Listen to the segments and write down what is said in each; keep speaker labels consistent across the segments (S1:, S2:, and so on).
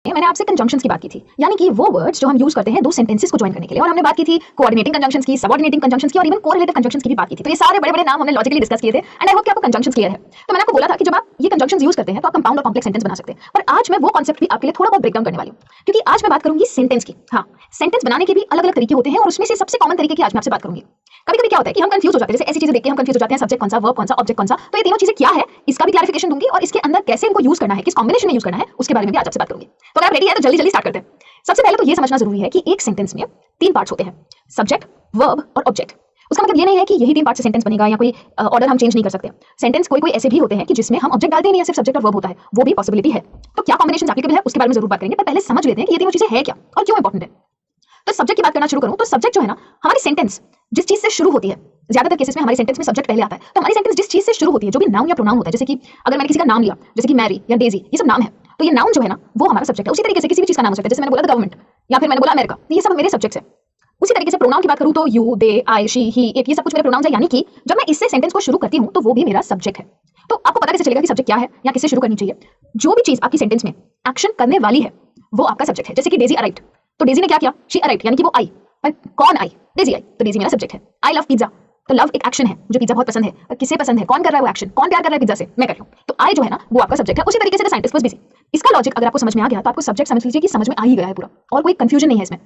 S1: मैंने आपसे कंजंक्शंस की बात की थी, यानी कि वो वर्ड्स जो हम यूज करते हैं दो सेंटेंसेस को ज्वाइन करने के लिए, और हमने बात की थी कोऑर्डिनेटिंग कंजंक्शंस की, सबऑर्डिनेटिंग कंजंक्शंस की और इवन कोरिलेटिव कंजंक्शंस की भी बात की थी। तो ये सारे बड़े-बड़े नाम हमने लॉजिकली डिस्कस किए थे एंड आई होप कि आपको कंजंक्शंस क्लियर है। तो मैंने आपको बोला था कि जब आप ये कंजंक्शंस यूज करते हैं तो आप कंपाउंड और कॉम्प्लेक्स सेंटेंस बना सकते हैं। पर आज मैं वो कांसेप्ट भी आपके लिए थोड़ा बहुत ब्रेक डाउन करने वाली हूं, क्योंकि आज मैं बात करूंगी सेंटेंस की। हाँ, सेंटेंस बनाने के भी अलग-अलग तरीके होते हैं और उसमें से सबसे कॉमन तरीके की आज मैं आपसे बात करूंगी। कभी-कभी क्या होता है कि हम कंफ्यूज हो जाते हैं, जैसे ऐसी चीजें देख के हम कंफ्यूज हो जाते हैं, सब्जेक्ट कौन सा, वर्ब कौन सा, ऑब्जेक्ट कौन सा। तो ये तीनों चीजें क्या है इसका भी क्लैरिफिकेशन दूंगी और इसके अंदर कैसे इनको यूज करना है, किस कॉम्बिनेशन में यूज करना है, उसके बारे में भी आज आपसे बात करूंगी। तो अगर आप रेडी है तो जल्दी-जल्दी स्टार्ट करते हैं। सबसे पहले तो ये समझना जरूरी है कि एक सेंटेंस में तीन पार्ट्स होते हैं, सब्जेक्ट, वर्ब और ऑब्जेक्ट। उसका मतलब ये नहीं है कि यही तीन पार्ट से सेंटेंस बनेगा या कोई ऑर्डर हम चेंज नहीं कर सकते। सेंटेंस कोई ऐसे भी होते हैं कि जिसमें हम ऑब्जेक्ट डालते ही नहीं है, सिर्फ सब्जेक्ट और वर्ब होता है, वो भी पॉसिबिलिटी है। तो क्या कॉम्बिनेशन एप्लीकेबल है उसके बारे में जरूर बात करेंगे, पर पहले समझ लेते हैं कि ये तीनों चीजें है क्या और क्यों इंपॉर्टेंट है। तो सब्जेक्ट की बात करना शुरू करूं तो सब्जेक्ट जो है ना, हमारी सेंटेंस जिस चीज से शुरू होती है, ज्यादातर केसेस में हमारी सेंटेंस में सब्जेक्ट पहले आता है। तो हमारी सेंटेंस जिस चीज से शुरू होती है, जो भी नाउन या प्रोनाउन होता है, जैसे कि अगर मैंने किसी का नाम लिया, जैसे कि मैरी या डेजी, ये सब नाम है, तो ये नाउन जो है ना वो हमारा सब्जेक्ट है। उसी तरीके से किसी भी चीज का नाम हो सकता है, जैसे मैंने बोला गवर्नमेंट या फिर मैंने बोला अमेरिका, तो ये सब मेरे सब्जेक्ट्स हैं। उसी तरीके से प्रोनाउन की बात करूं तो you, they, I, she, he, it, ये सब कुछ मेरे प्रोनाउंस है, यानी कि जब मैं इससे सेंटेंस को शुरू करती हूं तो वो भी मेरा सब्जेक्ट है। तो आपको पता कैसे चलेगा कि सब्जेक्ट क्या है या किससे शुरू करनी चाहिए? जो भी चीज आपकी सेंटेंस में एक्शन करने वाली है वो आपका सब्जेक्ट है। जैसे कि डेजी अराइव्ड, तो डेजी ने क्या किया? शी अराइव्ड, यानी कि वो आई। पर कौन आई? डेजी आई, तो डेजी मेरा सब्जेक्ट है। आई लव पिज्जा, तो लव एक एक्शन है, मुझे पिज्जा बहुत पसंद है। पर किसे पसंद है, कौन कर रहा है वो एक्शन, कौन प्यार कर रहा है पिज्जा से? मैं कर रही हूं। तो आई जो है ना वो आपका सब्जेक्ट है। उसी तरीके से द साइंटिस्ट वाज बिजी, इसका लॉजिक अगर आपको समझ में आ गया तो आपको सब्जेक्ट समझ लीजिए कि समझ में आ ही गया है पूरा, और कोई कंफ्यूजन नहीं है इसमें।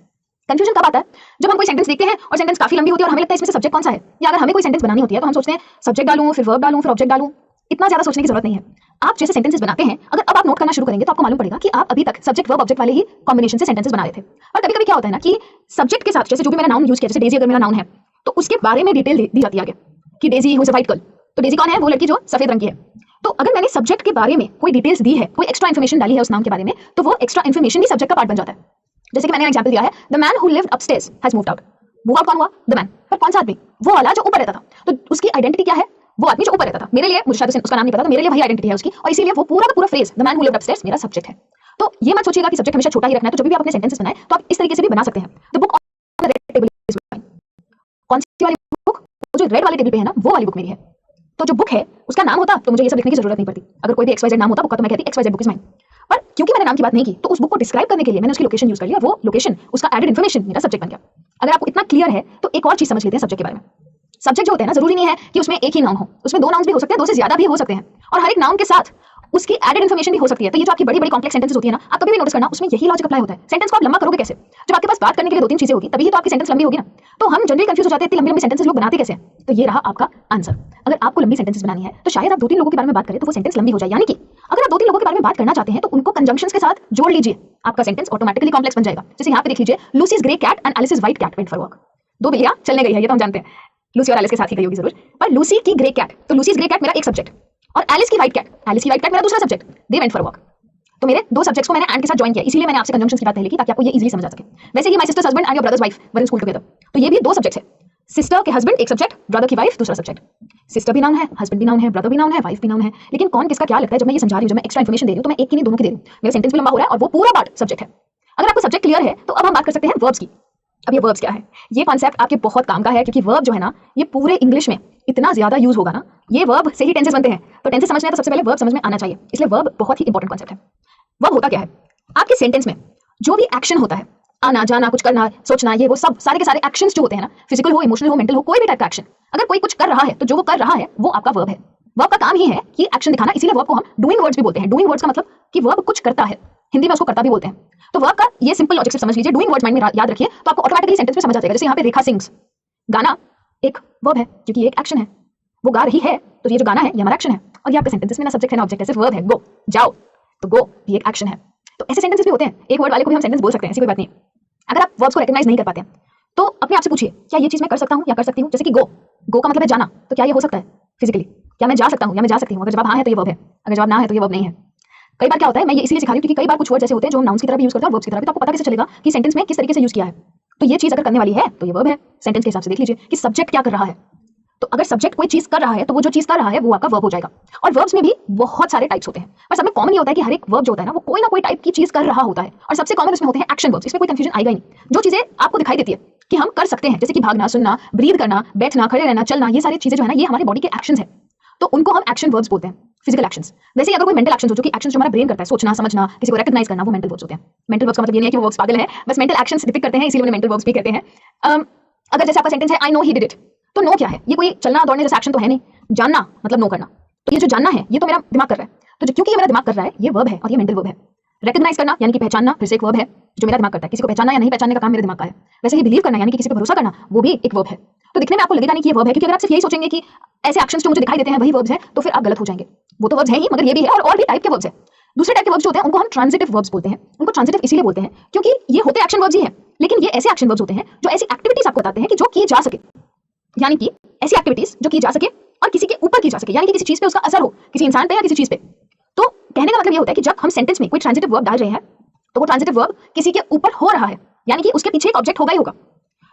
S1: कंफ्यूजन कब आता है? जब हम कोई सेंटेंस देखते हैं और सेंटेंस काफी लंबी होती है और हमें लगता है इसमें से सब्जेक्ट कौन सा है, या अगर हमें कोई सेंटेंस बनानी होती है तो हम सोचते हैं सब्जेक्ट डालूं, फिर वर्ब डालूं, फिर ऑब्जेक्ट डालूं। इतना ज्यादा सोचने की जरूरत नहीं है। आप जैसे सेंटेंसेस बनाते हैं, अगर अब आप नोट करना शुरू करेंगे तो आपको मालूम पड़ेगा कि आप अभी तक सब्जेक्ट वर्ब ऑब्जेक्ट वाले ही कॉम्बिनेशन से सेंटेंसेस बना रहे थे। और कभी-कभी क्या होता है ना कि सब्जेक्ट के साथ जैसे जो भी मैंने नाउन यूज किया, जैसे डेजी अगर मेरा नाउन है तो उसके बारे में डिटेल दी जाती है आगे कि Daisy is a white girl, तो डेजी कौन है? वो लड़की जो सफेद रंग की है। तो अगर मैंने सब्जेक्ट के बारे में कोई डिटेल्स दी है, कोई एक्स्ट्रा इन्फॉर्मेशन डाली है उस नाम के बारे में, तो वो एक्स्ट्रा इन्फॉर्मेशन भी सब्जेक्ट का पार्ट बन जाता है। जैसे कि मैंने एग्जांपल दिया है, the man who lived upstairs has moved out. Move out कौन हुआ? The man. पर कौन सा आदमी? वो वाला जो ऊपर रहता था। तो उसकी आइडेंटिटी क्या है? वो आदमी जो ऊपर रहता था। मेरे लिए, मुझे शायद उसका नाम नहीं पता, तो मेरे लिए वही आइडेंटिटी है उसकी, और इसीलिए वो पूरा का पूरा phrase the man who lived upstairs मेरा सब्जेक्ट है। तो ये मत सोचिएगा कि सब्जेक्ट हमेशा छोटा ही रखना है। तो जब भी आप अपने सेंटेंसेस बनाएं तो आप इस तरीके से भी बना सकते हैं। The book on the red table is mine. कौन सी वाली बुक? जो रेड वाले टेबल पे है ना, वो वाली बुक मेरी है। तो जो बुक है उसका नाम होता तो मुझे ये सब लिखने की जरूरत नहीं पड़ती। अगर कोई भी XYZ नाम होता बुक का, तो मैं कहती XYZ बुक इज माइन। पर क्योंकि मैंने नाम की बात नहीं की, तो उस बुक को डिस्क्राइब करने के लिए मैंने उसकी लोकेशन यूज कर लिया। वो लोकेशन, उसका एडेड इन्फॉर्मेशन मेरा सब्जेक्ट बन गया। अगर आपको इतना क्लियर है तो एक और चीज समझ लेते हैं सब्जेक्ट के बारे में। सब्जेक्ट जो होते हैं ना, जरूरी नहीं है कि उसमें एक ही नाउन हो, उसमें दो नाउन्स भी हो सकते हैं, दो से ज्यादा भी हो सकते हैं, और हर एक नाउन के साथ उसकी एडेड इन्फॉर्मेशन भी हो सकती है। तो ये जो आपकी बड़ी-बड़ी कॉम्प्लेक्स सेंटेंसेस होती है ना, आप कभी भी नोटिस करना उसमें यही लॉजिक अप्लाई होता है। सेंटेंस को आप लंबा करोगे कैसे? जब आपके पास बात करने के लिए दो तीन चीजें होगी तभी तो आपकी सेंटेंस लंबी होगी ना। तो हम जनरली कंफ्यूज हो जाते हैं, इतनी लंबी-लंबी सेंटेंसेस लोग बनाते कैसे हैं? तो ये रहा आपका आंसर। अगर आपको लंबी सेंटेंसेस बनानी है तो शायद आप दो तीन लोगों के बारे में बात करें तो वो सेंटेंस लंबी हो जाए। यानी कि अगर आप दो तीन लोगों के बारे में बात करना चाहते हैं तो उनको कंजंक्शंस के साथ जोड़ लीजिए, आपका सेंटेंस ऑटोमेटिकली कॉम्प्लेक्स बन जाएगा। जैसे यहाँ पे देख लीजिए, Lucy's grey cat and Alice white cat went for walk. दो बिल्लियां चलने गई है, ये तो हम जानते हैं, लूसी और एलिस के साथ ही गई होगी जरूर। पर लूसी की ग्रे कैट, तो लूसीज ग्रे कैट मेरा एक सब्जेक्ट, और एलिस की व्हाइट कैट मेरा दूसरा subject. They went for walk. तो मेरे दो सब्जेक्ट्स को मैंने एंड के साथ ज्वाइन किया, इसीलिए मैंने आपसे कंजंक्शंस की बात पहले की ताकि आपको ये इजीली समझ आ सके। वैसे ही my sister's husband and your brother's wife were in school together, तो ये भी दो सब्जेक्ट्स है। सिस्टर के हस्बैंड एक सब्जेक्ट, ब्रदर की वाइफ दूसरा सब्जेक्ट। सिस्टर भी नाउन है, हस्बैंड भी नाउन है, ब्रदर भी नाउन है, वाइफ भी नाउन है। लेकिन कौन किसका क्या लगता है जब मैं ये समझा रही हूं, जब मैं एक्स्ट्रा इन्फॉर्मेशन दे रही हूं, तो मैं एक की नहीं दोनों की दे रही हूं। मेरा सेंटेंस भी लंबा हो रहा है और वो पूरा पार्ट सब्जेक्ट है। अगर आपको सब्जेक्ट क्लियर है तो अब हम बात कर सकते हैं वर्ब्स की। अब ये वर्ब्स क्या है? ये कॉन्सेप्ट आपके बहुत काम का है, क्योंकि वर्ब जो है ना, ये पूरे इंग्लिश में इतना ज्यादा यूज होगा ना, ये वर्ब से ही टेंसेस बनते हैं। तो टेंसेस समझना है तो सबसे पहले वर्ब समझ में आना चाहिए, इसलिए वर्ब बहुत ही इंपॉर्टेंट कॉन्सेप्ट है। वर्ब होता क्या है? आपके सेंटेंस में जो भी एक्शन होता है, आना जाना, कुछ करना, सोचना, ये वो सब सारे के सारे एक्शंस जो होते हैं ना, फिजिकल हो, इमोशनल हो, मेंटल हो, कोई भी टाइप का एक्शन, अगर कोई कुछ कर रहा है तो जो वो कर रहा है वो आपका वर्ब है। वर्ब का काम ही है कि एक्शन दिखाना, इसीलिए वर्ब को हम डूइंग वर्ड्स भी बोलते हैं। डूइंग वर्ड्स का मतलब कि वर्ब कुछ करता है, हिंदी में उसको करता भी बोलते हैं। तो वर्ब का ये सिंपल लॉजिक सिर्फ समझ लीजिए, डूइंग वर्ड्स माइंड में याद रखिए, तो आपको ऑटोमेटिकली सेंटेंस में समझ आ जाएगा। जैसे यहाँ पे रेखा सिंग्स, गाना एक वर्ब है क्योंकि ये एक एक्शन है, वो गा रही है, तो ये जो गाना है ये हमारा एक्शन है। और ये आपके सेंटेंस में ना सब्जेक्ट है ना ऑब्जेक्ट है, सिर्फ वर्ब है। गो, जाओ, तो गो भी एक एक्शन है। तो ऐसे सेंटेंस भी होते हैं, एक वर्ड वाले को भी हम सेंटेंस बोल सकते हैं, ऐसी कोई बात नहीं। अगर आप वर्ब्स को रिकॉग्नाइज नहीं कर पाते हैं तो अपने आप से पूछिए, क्या ये चीज मैं कर सकता हूं या कर सकती हूं? जैसे कि गो, गो का मतलब है जाना, तो क्या ये हो सकता है फिजिकली? क्या मैं जा सकता हूं या मैं जा सकती हूं? अगर जवाब हां है तो ये वर्ब है, अगर जवाब ना है तो ये वर्ब नहीं है। कई बार क्या होता है, मैं ये इसलिए सिखा रही हूं क्योंकि कई बार कुछ वर्ड ऐसे होते हैं जो हम नाउन्स की तरह भी यूज करते हैं और वर्ब्स की तरह भी, तो आपको पता कैसे चलेगा कि सेंटेंस में किस तरीके से यूज किया है। तो ये चीज अगर करने वाली है तो ये वर्ब है। सेंटेंस के हिसाब से देख लीजिए कि सब्जेक्ट क्या कर रहा है। तो अगर सब्जेक्ट कोई चीज कर रहा है तो वो जो चीज कर रहा है वो आपका वर्ब हो जाएगा। और वर्ब्स में भी बहुत सारे टाइप्स होते हैं, पर सब में कॉमन ये होता है कि हर एक वर्ब जो होता है ना, वो कोई ना कोई टाइप की चीज कर रहा होता है, और सबसे कॉमन इसमें होते हैं एक्शन वर्ब्स। इसमें कोई कंफ्यूजन आएगा ही नहीं। जो चीजें आपको दिखाई देती है कि हम कर सकते हैं, जैसे कि भागना, सुनना, ब्रीथ करना, बैठना, खड़े रहना, चलना, ये सारी चीजें जो है ना, ये हमारे बॉडी के एक्शंस है। तो उनको हम एक्शन वर्ब्स बोलते हैं, फिजिकल एक्शंस। वैसे ही अगर कोई मेंटल एक्शंस हो, जो कि एक्शंस जो हमारा ब्रेन करता है, सोचना, समझना, किसी को रिकॉग्नाइज करना, वो मेंटल वर्ब्स होते हैं। मेंटल वर्ब्स का मतलब ये नहीं है कि वो वर्ब्स पागल है, बस मेंटल एक्शंस डिपिक्ट करते हैं, इसीलिए उन्हें मेंटल वर्ब्स भी कहते हैं। अगर जैसे आपका सेंटेंस है I know he did it, तो नो क्या है? ये कोई चलना दौड़ने जैसा एक्शन तो है नहीं। जानना मतलब नो करना। तो ये जो जानना है, ये तो मेरा दिमाग कर रहा है। तो क्योंकि ये मेरा दिमाग कर रहा है, ये वर्ब है और ये मेंटल वर्ब है। रिकॉग्नाइज करना यानी कि पहचानना, फिर से एक वर्ब है जो मेरा दिमाग करता है। किसी को पहचानना या नहीं पहचानने का काम मेरे दिमाग का है। वैसे ही बिलीव करना यानी कि किसी पे भरोसा करना, वो भी एक वर्ब है। तो दिखने में आपको लगेगा नहीं कि ये वर्ब है, क्योंकि अगर आप सिर्फ यही सोचेंगे कि ऐसे एक्शंस जो मुझे दिखाई देते हैं वही वर्ब्स हैं, तो फिर आप गलत हो जाएंगे। वो तो वर्ब्स है ही, मगर ये भी है और भी टाइप के वर्ब्स हैं। दूसरे टाइप के वर्ब्स जो होते हैं उनको हम ट्रांजिटिव वर्ब्स बोलते हैं। उनको ट्रांजिटिव इसीलिए बोलते हैं क्योंकि ये होते एक्शन वर्ब्स ही हैं, लेकिन ये ऐसे एक्शन वर्ब्स होते हैं जो ऐसी एक्टिविटीज आपको बताते हैं कि जो की जा सके, यानी कि ऐसी एक्टिविटीज जो की जा सके और किसी के ऊपर की जा सके, यानी कि किसी चीज पे उसका असर हो, किसी इंसान पे या किसी चीज पे। तो कहने का मतलब ये होता है कि जब हम सेंटेंस में कोई ट्रांजिटिव वर्ब डाल रहे हैं, तो वो ट्रांजिटिव वर्ब किसी के ऊपर हो रहा है, यानी कि उसके पीछे एक ऑब्जेक्ट होगा ही होगा।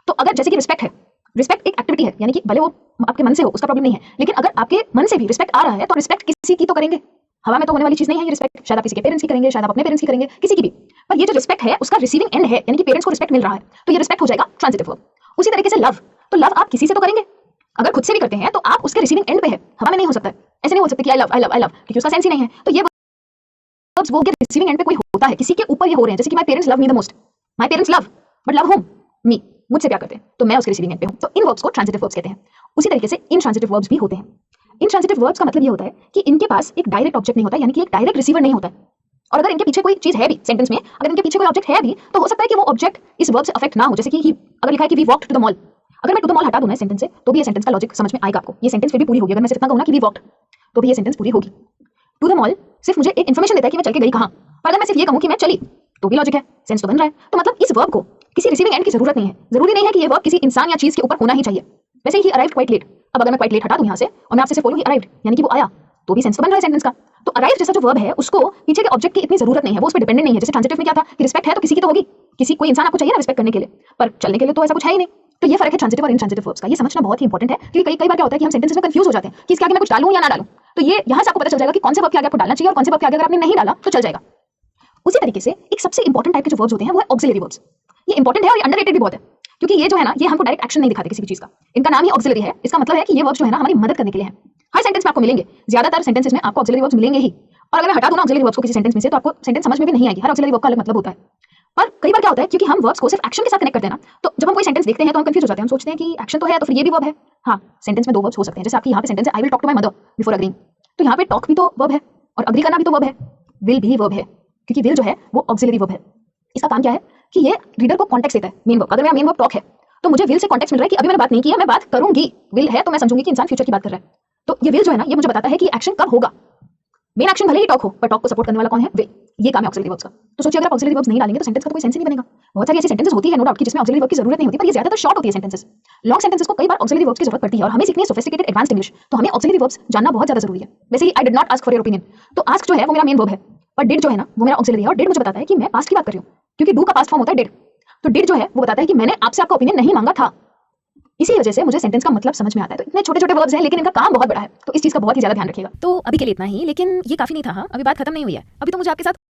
S1: तो अगर जैसे कि रिस्पेक्ट है, रिस्पेक्ट एक एक्टिविटी है, यानी कि भले वो आपके मन से हो, उसका प्रॉब्लम नहीं है, लेकिन अगर आपके मन से भी रिस्पेक्ट आ रहा है, तो रिस्पेक्ट किसी की तो करेंगे। हवा में तो होने वाली चीज नहीं है ये रिस्पेक्ट। शायद आप किसी के पेरेंट्स की करेंगे, शायद आप अपने पेरेंट्स की करेंगे, किसी की भी। पर ये जो रिस्पेक्ट है उसका रिसीविंग एंड है, यानी कि पेरेंट्स को रिस्पेक्ट मिल रहा है, तो ये रिस्पेक्ट हो जाएगा ट्रांजिटिव वर्ब। उसी तरीके से लव, तो लव आप किसी से तो करेंगे, अगर खुद से भी करते हैं तो आप उसके रिसीविंग एंड पे है, हवा में नहीं हो सकता है। ऐसे नहीं हो सकता कि I love I love I love, क्योंकि उसका सेंस ही नहीं है। तो ये वर्ब्स वो के रिसीविंग एंड पे कोई होता है, किसी के ऊपर ये हो रहे हैं। जैसे कि my parents love me the most, my parents love but love home me, मुझसे प्यार करते हैं, तो मैं उसके रिसीविंग एंड पे हूं। तो इन वर्ब्स को ट्रांजिटिव वर्ब्स कहते हैं। उसी तरीके से इंट्रांजिटिव वर्ब्स भी होते हैं। इंट्रांजिटिव वर्ब्स का मतलब ये होता है कि इनके पास एक डायरेक्ट ऑब्जेक्ट नहीं होता, यानी कि एक डायरेक्ट रिसीवर नहीं होता है। और अगर इनके पीछे कोई चीज है भी सेंटेंस में, अगर इनके पीछे कोई ऑब्जेक्ट है भी, तो हो सकता है कि वो ऑब्जेक्ट इस वर्ब से अफेक्ट ना हो। जैसे कि ही अगर लिखा है कि we walked to the mall, अगर मैं टू द मॉल हटा दूं ना सेंटेंस से, तो भी ये सेंटेंस का लॉजिक समझ में आएगा आपको। ये सेंटेंस फिर भी पूरी होगी। अगर मैं सिर्फ इतना कहूं ना कि वी वॉक्ड, तो भी ये सेंटेंस पूरी होगी। टू द मॉल सिर्फ मुझे एक इन्फॉर्मेशन देता है कि मैं चल के गई कहां, पर अगर मैं सिर्फ ये कहूं कि मैं चली, तो भी लॉजिक है, सेंस तो बन रहा है। तो मतलब इस वर्ब को किसी रिसीविंग एंड की जरूरत नहीं है। जरूरी नहीं है कि ये वर्ब किसी इंसान या चीज के ऊपर होना ही चाहिए। वैसे ही अराइव्ड क्वाइट लेट, अब अगर मैं क्वाइट लेट हटा दूं यहां से और मैं आपसे सिर्फ बोलूं ही अराइव्ड, यानी कि वो आया, तो भी सेंस तो बन रहा है सेंटेंस का। तो अराइव जैसा जो वर्ब है उसको पीछे के ऑब्जेक्ट की इतनी जरूरत नहीं है, वो उस पर डिपेंडेंट नहीं है। जैसे ट्रांजिटिव में क्या था कि रिस्पेक्ट है तो किसी की तो होगी, किसी कोई इंसान आपको चाहिए ना रिस्पेक्ट करने के लिए, पर चलने के लिए तो ऐसा कुछ है ही नहीं। तो ये फर्क है ट्रांजिटिव और इंट्रांजिटिव वर्ब्स का। ये समझना बहुत ही इंपॉर्टेंट है, क्योंकि कई बार क्या होता है कि हम सेंटेंसेस में कंफ्यूज हो जाते हैं कि इसके आगे मैं कुछ डालूं या ना डालूं। तो ये यहां से आपको पता चल जाएगा कि कौन से वर्ब के आगे आपको डालना चाहिए और कौन से वर्ब के आगे अगर आपने नहीं डाला तो चल जाएगा। उसी तरीके से एक सबसे इंपॉर्टेंट टाइप के जो वर्ब्स होते हैं वो है ऑक्सिलरी वर्ब्स। ये इंपॉर्टेंट है और ये अंडररेटेड भी बहुत है, क्योंकि ये जो है ना, ये हमको डायरेक्ट एक्शन नहीं दिखाते किसी भी चीज का। इनका नाम ही ऑक्सिलरी है। इसका मतलब है कि ये वर्ब्स जो है ना हमारी मदद करने के लिए है। हर सेंटेंस में आपको मिलेंगे, ज्यादातर सेंटेंसेस में आपको ऑक्सिलरी वर्ब्स मिलेंगे ही। और अगर मैं हटा दूं ना ऑक्सिलरी वर्ब्स को किसी सेंटेंस में से, तो आपको सेंटेंस समझ में भी नहीं आएगी। हर ऑक्सिलरी वर्ब का अलग मतलब होता है। पर कई बार क्या होता है, क्योंकि हम वर्ब्स को सिर्फ एक्शन के साथ कनेक्ट करते हैं ना, तो जब हम कोई सेंटेंस देखते हैं तो हम कंफ्यूज हो जाते हैं। हम सोचते हैं कि एक्शन तो है तो फिर ये भी वर्ब है। हाँ, सेंटेंस में दो वर्ब्स हो सकते हैं। जैसे आपकी यहाँ पे सेंटेंस है I will talk to my mother before agreeing, तो यहाँ पे टॉक भी तो वर्ब है और अग्री करना भी तो वर्ब है। विल भी वर्ब है, क्योंकि विल जो है वो ऑक्सिलरी वर्ब है। इसका काम क्या है कि ये रीडर को कॉन्टेक्स्ट देता है। मेन वर्ब, अगर मेरा मेन वर्ब टॉक है तो मुझे विल से कॉन्टेक्स्ट मिल रहा है कि अभी मैंने बात नहीं की है, मैं बात करूंगी। विल है तो मैं समझूंगी कि इंसान फ्यूचर की बात कर रहा है। तो ये विल जो है ना, ये मुझे बताता है कि एक्शन कब होगा। मेन एक्शन भले ही टॉक हो, पर टॉक को सपोर्ट करने वाला कौन है? विल। ये काम है ऑक्सिलरी वर्ब्स का। तो सोचिए अगर आप ऑक्सिलरी वर्ब्स नहीं डालेंगे तो सेंटेंस का तो कोई सेंस ही नहीं बनेगा। बहुत सारी ऐसी सेंटेंसेस होती है नो डाउट कि जिसमें ऑक्सिलरी वर्ब की जरूरत नहीं होती, पर ये ज्यादातर शॉर्ट होती है सेंटेंसेस। लॉन्ग सेंटेंसेस को कई बार ऑक्सिलरी वर्ब्स की जरूरत पड़ती है, और हमें सीखनी है सोफिस्टिकेटेड एडवांस्ड इंग्लिश, तो हमें ऑक्सिलरी वर्ब्स जानना बहुत ज्यादा जरूरी है। वैसे ही I did not ask for your opinion, तो आस्क जो है वो मेरा मेन वर्ब है, पर डिड जो है ना वो मेरा ऑक्सिलरी है। और डिड मुझे बताता है कि मैं पास्ट की बात कर रही हूँ, क्योंकि डू का पास्ट फॉर्म होता है डिड। तो डिड जो है वो बताता है कि मैंने आपसे आपका ओपिनियन नहीं मांगा था। इसी वजह से मुझे सेंटेंस का मतलब समझ में आता है। तो इतने छोटे छोटे वर्ब्स हैं, लेकिन इनका काम बहुत बड़ा है, तो इस चीज का बहुत ही ज्यादा ध्यान रखिएगा।
S2: तो अभी के लिए इतना ही, लेकिन ये काफी नहीं था। हाँ, अभी बात खत्म नहीं हुई है। अभी तो मुझे आपके साथ